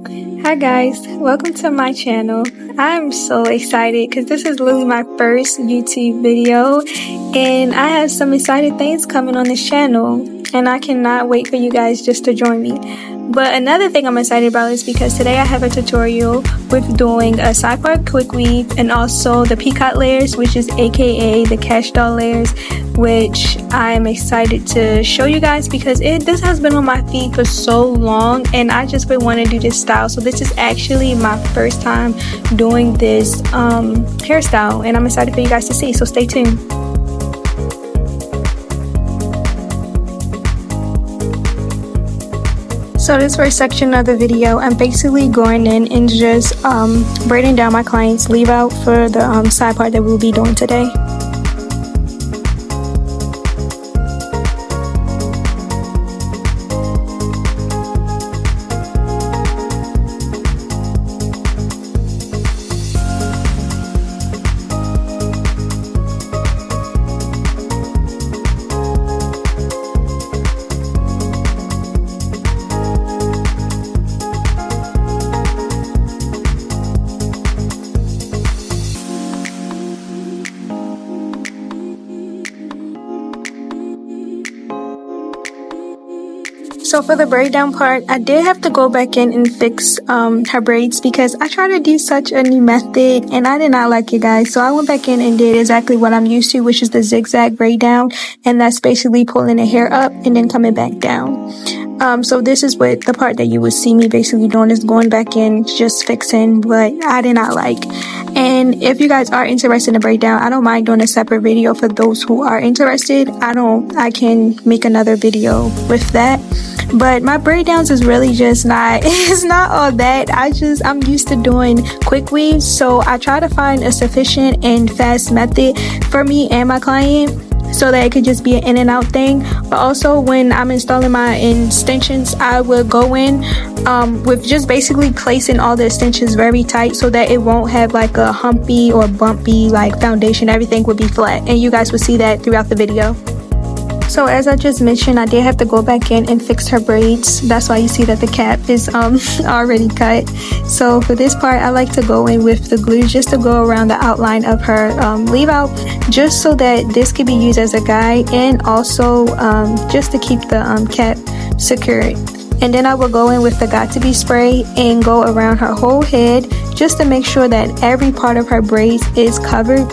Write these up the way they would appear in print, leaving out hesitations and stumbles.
Hi guys, welcome to my channel. I'm so excited because this is literally my first YouTube video and I have some exciting things coming on this channel and I cannot wait for you guys just to join me. But another thing I'm excited about is because today I have a tutorial with doing a side part quick weave and also the peacock layers, which is aka the cash doll layers, which I'm excited to show you guys because this has been on my feed for so long and I just been wanting to do this style. So this is actually my first time doing this hairstyle and I'm excited for you guys to see, so stay tuned. So this first section of the video, I'm basically going in and just braiding down my client's leave out for the side part that we'll be doing today. So for the braid down part, I did have to go back in and fix her braids because I tried to do such a new method and I did not like it, guys. So I went back in and did exactly what I'm used to, which is the zigzag braid down, and that's basically pulling the hair up and then coming back down. So this is what the part that you would see me basically doing, is going back in, just fixing what I did not like. And if you guys are interested in braid down, I don't mind doing a separate video for those who are interested. I can make another video with that. But my braid downs is really just not, it's not all that. I'm used to doing quick weaves, so I try to find a sufficient and fast method for me and my client, so that it could just be an in and out thing. But also when I'm installing my extensions, I will go in with just basically placing all the extensions very tight so that it won't have like a humpy or bumpy like foundation. Everything would be flat and you guys will see that throughout the video. So as I just mentioned, I did have to go back in and fix her braids. That's why you see that the cap is already cut. So for this part, I like to go in with the glue just to go around the outline of her leave out, just so that this can be used as a guide and also just to keep the cap secured. And then I will go in with the Got To Be spray and go around her whole head just to make sure that every part of her braids is covered.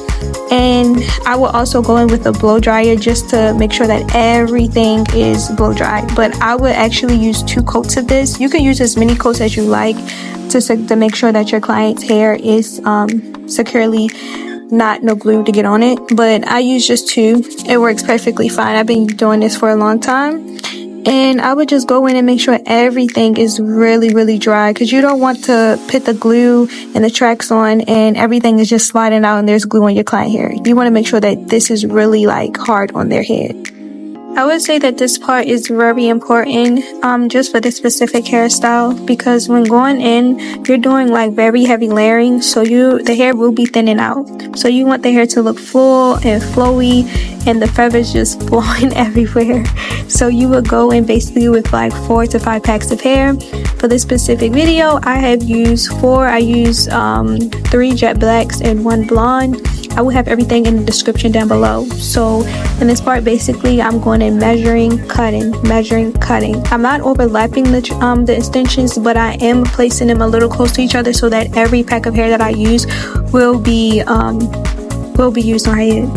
And I will also go in with a blow dryer just to make sure that everything is blow dried. But I would actually use 2 coats of this. You can use as many coats as you like to make sure that your client's hair is securely, not no glue to get on it. But I use just 2. It works perfectly fine. I've been doing this for a long time. And I would just go in and make sure everything is really dry, because you don't want to put the glue and the tracks on and everything is just sliding out and there's glue on your client hair. You want to make sure that this is really like hard on their head. I would say that this part is very important just for this specific hairstyle, because when going in, you're doing like very heavy layering, so the hair will be thinning out. So you want the hair to look full and flowy and the feathers just blowing everywhere. So you would go in basically with like 4 to 5 packs of hair. For this specific video, I have used 4. I used 3 jet blacks and 1 blonde. I will have everything in the description down below. So in this part, basically I'm going in measuring, cutting. I'm not overlapping the extensions, but I am placing them a little close to each other so that every pack of hair that I use will be used on her head.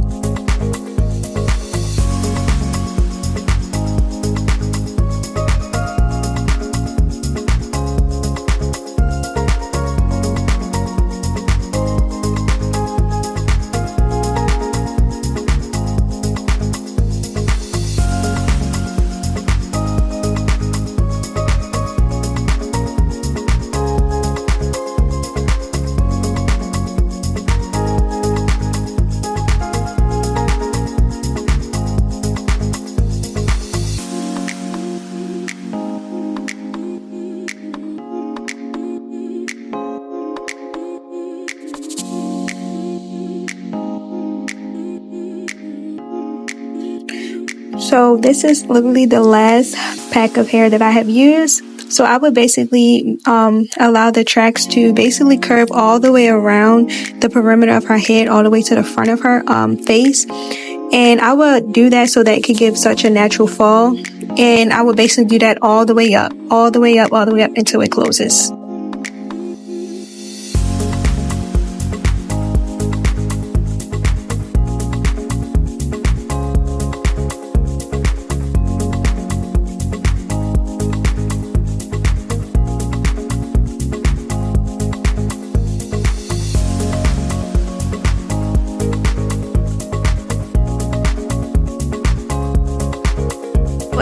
So this is literally the last pack of hair that I have used. So I would basically allow the tracks to basically curve all the way around the perimeter of her head, all the way to the front of her face. And I would do that so that it could give such a natural fall. And I would basically do that all the way up, all the way up, all the way up until it closes.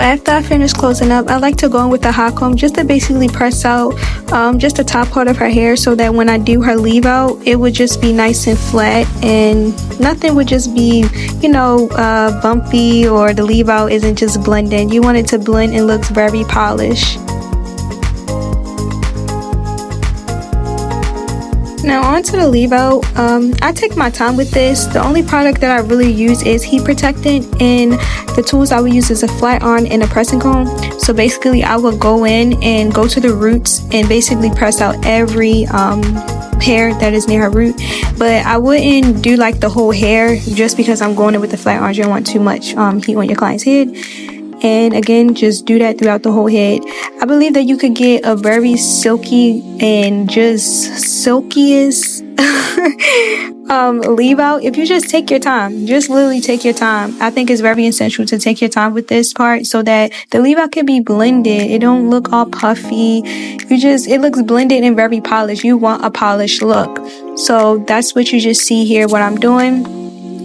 After I finish closing up, I like to go in with the hot comb just to basically press out just the top part of her hair, so that when I do her leave out, it would just be nice and flat and nothing would just be, bumpy, or the leave out isn't just blending. You want it to blend and looks very polished. Now on to the leave out. I take my time with this. The only product that I really use is heat protectant, and the tools I would use is a flat iron and a pressing comb. So basically I will go in and go to the roots and basically press out every hair that is near her root. But I wouldn't do like the whole hair, just because I'm going in with the flat iron. You don't want too much heat on your client's head. And again, just do that throughout the whole head. I believe that you could get a very silky and just silkiest leave out if you just take your time. Just literally take your time. I think it's very essential to take your time with this part, so that the leave out can be blended. It don't look all puffy. It looks blended and very polished. You want a polished look. So that's what you just see here, what I'm doing.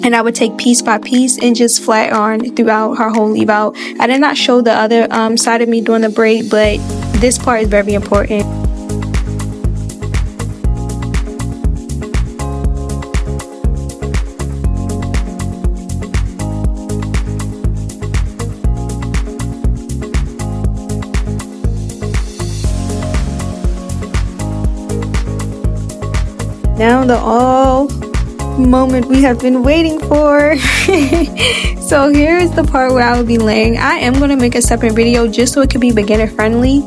And I would take piece by piece and just flat iron throughout her whole leave out. I did not show the other side of me doing the braid, but this part is very important. Now the all moment we have been waiting for. So here is the part where I will be layering. I am going to make a separate video just so it could be beginner friendly,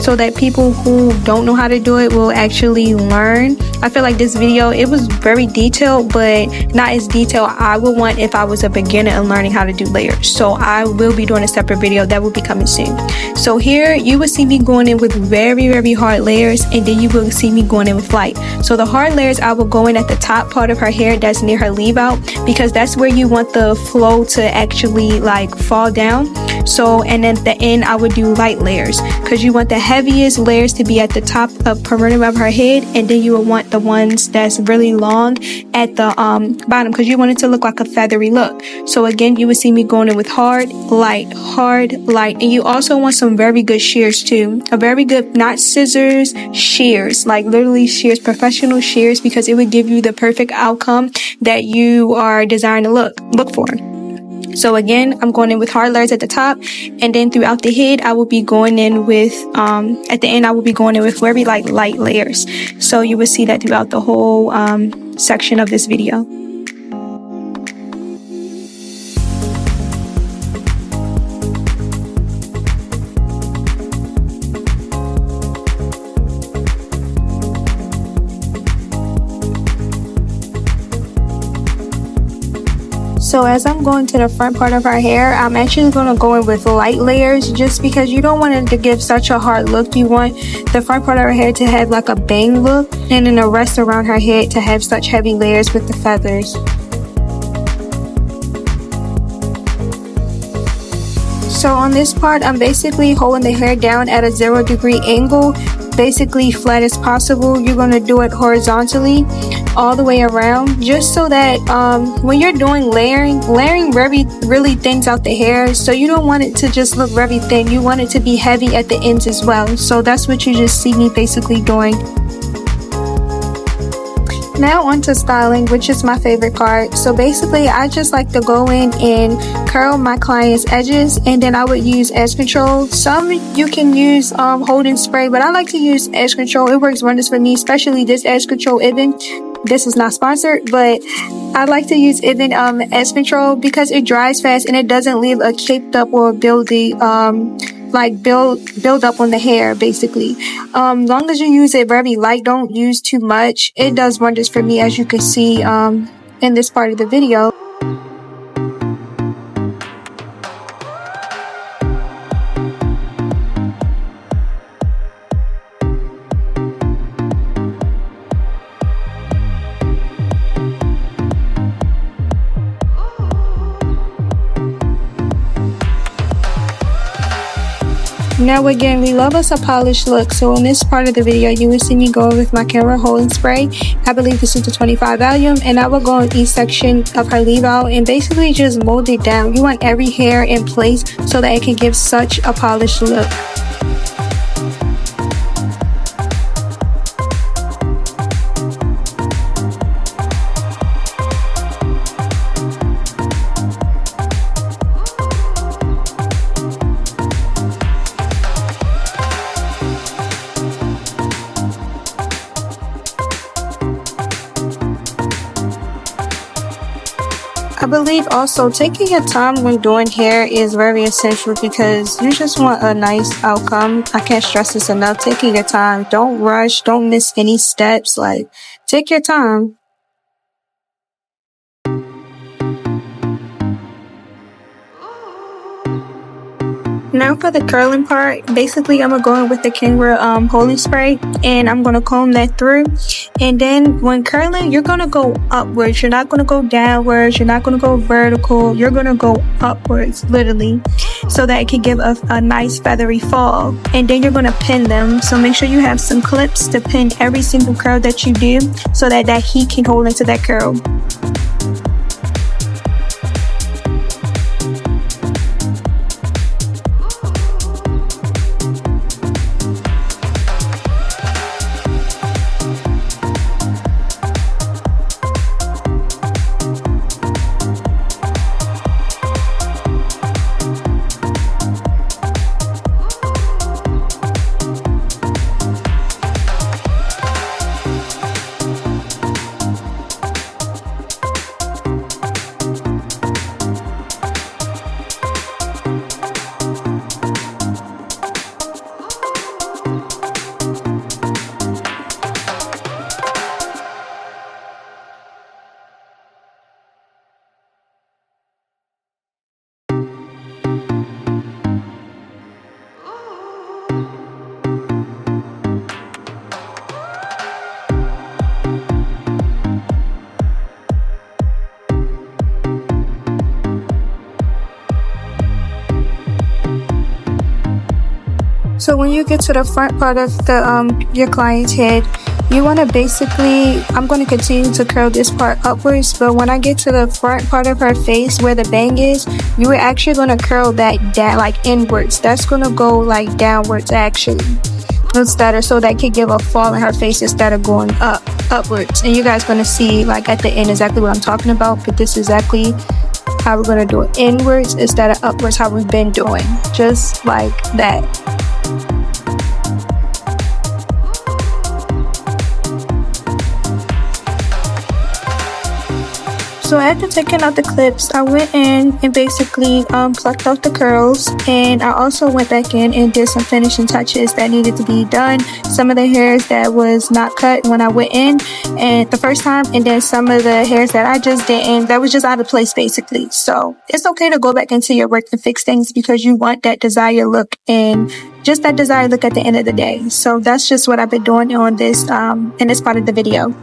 so that people who don't know how to do it will actually learn. I feel like this video, it was very detailed, but not as detailed I would want if I was a beginner and learning how to do layers. So I will be doing a separate video that will be coming soon. So here you will see me going in with very, very hard layers, and then you will see me going in with light. So the hard layers, I will go in at the top part of her hair that's near her leave out, because that's where you want the flow to actually like fall down. So, and then at the end I would do light layers, because you want the heaviest layers to be at the top of perimeter of her head, and then you will want the ones that's really long at the bottom, because you want it to look like a feathery look. So again, you would see me going in with hard, light, and you also want some very good shears too. A very good, not scissors, shears, like literally shears, professional shears, because it would give you the perfect outcome that you are designed to look for. So again, I'm going in with hard layers at the top, and then throughout the head I will be going in with at the end I will be going in with very light layers. So you will see that throughout the whole section of this video. So as I'm going to the front part of her hair, I'm actually going to go in with light layers, just because you don't want it to give such a hard look. You want the front part of her hair to have like a bang look, and then the rest around her head to have such heavy layers with the feathers. So on this part, I'm basically holding the hair down at a 0-degree angle, basically flat as possible. You're going to do it horizontally all the way around, just so that when you're doing layering really thins out the hair. So you don't want it to just look very thin. You want it to be heavy at the ends as well. So that's what you just see me basically doing. Now on to styling, which is my favorite part. So basically I just like to go in and curl my client's edges, and then I would use edge control. Some you can use holding spray, but I like to use edge control. It works wonders for me, especially this edge control Ibn. This is not sponsored, but I like to use Ibn edge control because it dries fast and it doesn't leave a caked up or buildy like build up on the hair basically. Long as you use it very light, don't use too much. It does wonders for me, as you can see in this part of the video. Now again, we love us a polished look, so in this part of the video you will see me go with my Kenra holding spray. I believe this is the 25 volume, and I will go on each section of her leave out and basically just mold it down. You want every hair in place so that it can give such a polished look. I believe also taking your time when doing hair is very essential because you just want a nice outcome. I can't stress this enough. Taking your time. Don't rush. Don't miss any steps. Like, take your time. Now for the curling part, basically I'm gonna go in with the Kenra holding spray, and I'm gonna comb that through. And then when curling, you're gonna go upwards. You're not gonna go downwards. You're not gonna go vertical. You're gonna go upwards, literally, so that it can give a nice feathery fall. And then you're gonna pin them. So make sure you have some clips to pin every single curl that you do, so that that heat can hold into that curl. So when you get to the front part of the your client's head, you want to basically, I'm going to continue to curl this part upwards, but when I get to the front part of her face where the bang is, you are actually going to curl that down, like inwards. That's going to go like downwards actually, instead, so that could give a fall in her face instead of going upwards. And you guys going to see like at the end exactly what I'm talking about, but this is exactly how we're going to do it, inwards instead of upwards, how we've been doing, just like that. So after taking out the clips, I went in and basically plucked out the curls, and I also went back in and did some finishing touches that needed to be done. Some of the hairs that was not cut when I went in and the first time, and then some of the hairs that I just didn't, that was just out of place basically. So it's okay to go back into your work and fix things because you want that desired look and just that desired look at the end of the day. So that's just what I've been doing on this in this part of the video.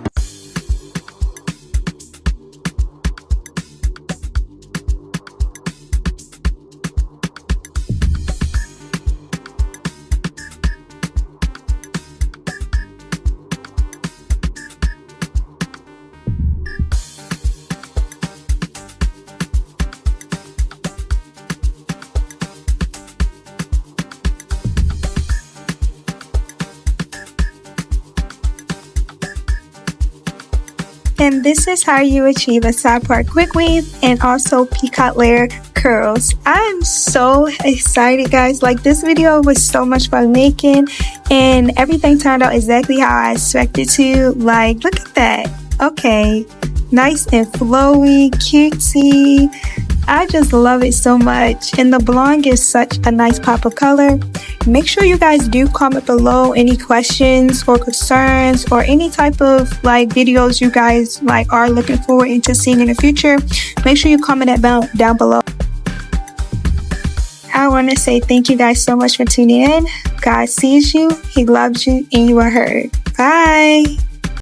And this is how you achieve a side part quick weave and also peacock layer curls. I'm so excited, guys. Like, this video was so much fun making and everything turned out exactly how I expected to. Like, look at that. Okay, Nice and flowy, cutesy. I just love it so much. And the blonde is such a nice pop of color. Make sure you guys do comment below any questions or concerns or any type of videos you guys are looking forward into seeing in the future. Make sure you comment that down below. I want to say thank you guys so much for tuning in. God sees you, He loves you, and you are heard. Bye.